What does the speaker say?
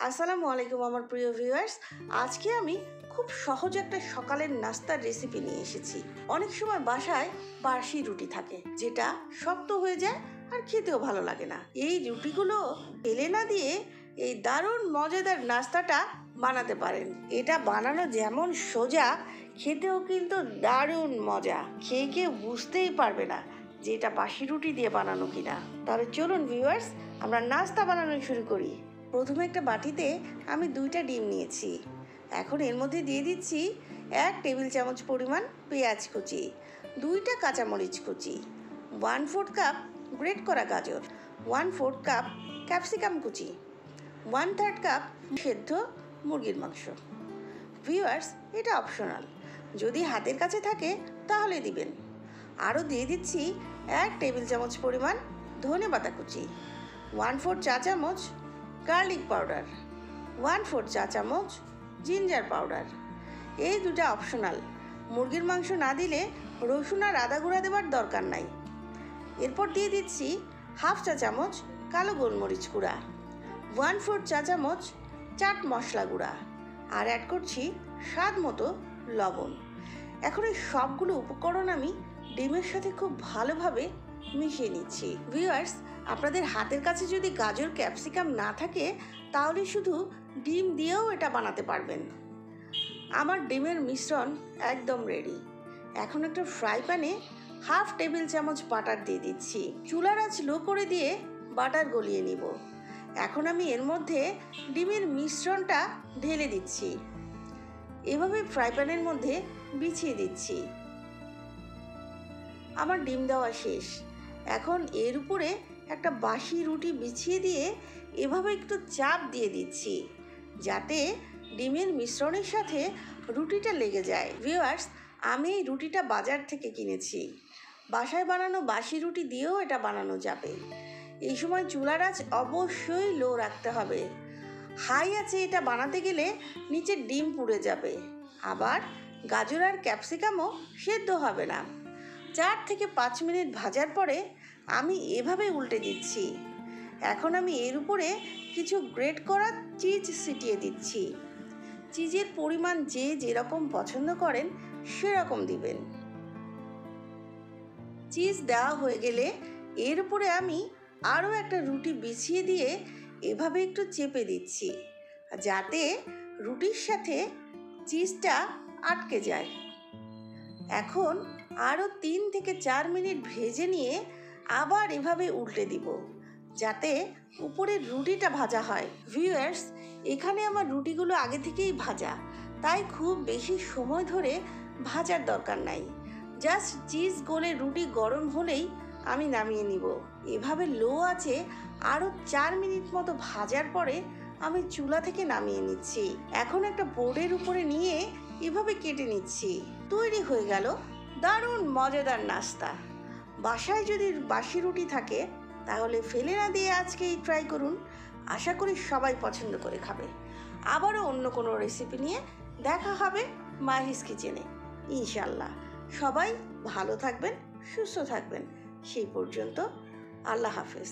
আসসালামু আলাইকুম আমার প্রিয় ভিউয়ার্স। আজকে আমি খুব সহজ একটা সকালের নাস্তার রেসিপি নিয়ে এসেছি। অনেক সময় বাসায় বাসি রুটি থাকে, যেটা শক্ত হয়ে যায় আর খেতেও ভালো লাগে না। এই রুটিগুলো ফেলে না দিয়ে এই দারুণ মজাদার নাস্তাটা বানাতে পারেন। এটা বানানো যেমন সোজা, খেতেও কিন্তু দারুণ মজা। খেয়ে কেউ বুঝতেই পারবে না যে এটা বাসি রুটি দিয়ে বানানো কিনা। তাহলে চলুন ভিউয়ার্স, আমরা নাস্তা বানানো শুরু করি। প্রথমে একটা বাটিতে আমি 2টা ডিম নিয়েছি। এখন এর মধ্যে দিয়ে দিচ্ছি 1 টেবিল চামচ পরিমাণ পেঁয়াজ কুচি, 2টা কাঁচামরিচ কুচি, 1/4 কাপ গ্রেট করা গাজর, 1/4 কাপ ক্যাপসিকাম কুচি, 1/3 কাপ সেদ্ধ মুরগির মাংস। ভিউয়ার্স, এটা অপশনাল, যদি হাতের কাছে থাকে তাহলে দিবেন। আরও দিয়ে দিচ্ছি 1 টেবিল চামচ পরিমাণ ধনেপাতা কুচি, 1/4 চা চামচ গার্লিক পাউডার, 1/4 চা চামচ জিঞ্জার পাউডার। এই দুটা অপশনাল, মুরগির মাংস না দিলে রসুন আর আদা গুঁড়া দেওয়ার দরকার নাই। এরপর দিয়ে দিচ্ছি 1/2 চা চামচ কালো গোলমরিচ গুঁড়া, 1/4 চা চামচ চাট মশলা গুঁড়া, আর অ্যাড করছি স্বাদ মতো লবণ। এখন এই সবগুলো উপকরণ আমি ডিমের সাথে খুব ভালোভাবে মিশিয়ে নিচ্ছি। ভিউয়ার্স, আপনাদের হাতের কাছে যদি গাজর ক্যাপসিকাম না থাকে তাহলে শুধু ডিম দিয়েও এটা বানাতে পারবেন। আমার ডিমের মিশ্রণ একদম রেডি। এখন একটা ফ্রাই প্যানে 1/2 টেবিল চামচ বাটার দিয়ে দিচ্ছি। চুলার আঁচ লো করে দিয়ে বাটার গলিয়ে নিব। এখন আমি এর মধ্যে ডিমের মিশ্রণটা ঢেলে দিচ্ছি। এভাবে ফ্রাই প্যানের মধ্যে বিছিয়ে দিচ্ছি। আমার ডিম দেওয়া শেষ। এখন এর উপরে একটা বাসি রুটি বিছিয়ে দিয়ে এভাবে একটু চাপ দিয়ে দিচ্ছি, যাতে ডিমের মিশ্রণের সাথে রুটিটা লেগে যায়। ভিউয়ার্স, আমি এই রুটিটা বাজার থেকে কিনেছি। বাসায় বানানো বাসি রুটি দিয়েও এটা বানানো যাবে। এই সময় চুলার আঁচ অবশ্যই লো রাখতে হবে। হাই আছে এটা বানাতে গেলে নিচে ডিম পুড়ে যাবে, আবার গাজর আর ক্যাপসিকামও সেদ্ধ হবে না। 4 থেকে 5 মিনিট ভাজার পরে আমি এভাবে উল্টে দিচ্ছি। এখন আমি এর উপরে কিছু গ্রেট করা চিজ ছিটিয়ে দিচ্ছি। চিজের পরিমাণ যে যেরকম পছন্দ করেন সেরকম দিবেন। চিজ দেওয়া হয়ে গেলে এর উপরে আমি আরও একটা রুটি বিছিয়ে দিয়ে এভাবে একটু চেপে দিচ্ছি, যাতে রুটির সাথে চিজটা আটকে যায়। এখন আরও 3 থেকে 4 মিনিট ভেজে নিয়ে আবার এভাবে উল্টে দিব, যাতে উপরের রুটিটা ভাজা হয়। ভিউয়ার্স, এখানে আমার রুটিগুলো আগে থেকেই ভাজা, তাই খুব বেশি সময় ধরে ভাজার দরকার নাই। জাস্ট চিজ গলে রুটি গরম হলেই আমি নামিয়ে নিব। এভাবে লো আছে আরও 4 মিনিট মতো ভাজার পরে আমি চুলা থেকে নামিয়ে নিচ্ছি। এখন একটা বোর্ডের উপরে নিয়ে এভাবে কেটে নিচ্ছি। তৈরি হয়ে গেল দারুণ মজাদার নাস্তা। বাসায় যদি বাসি রুটি থাকে তাহলে ফেলে না দিয়ে আজকেই ট্রাই করুন। আশা করি সবাই পছন্দ করে খাবে। আবারও অন্য কোনো রেসিপি নিয়ে দেখা হবে মাহিস কিচেনে, ইনশাল্লাহ। সবাই ভালো থাকবেন, সুস্থ থাকবেন। সেই পর্যন্ত আল্লাহ হাফেজ।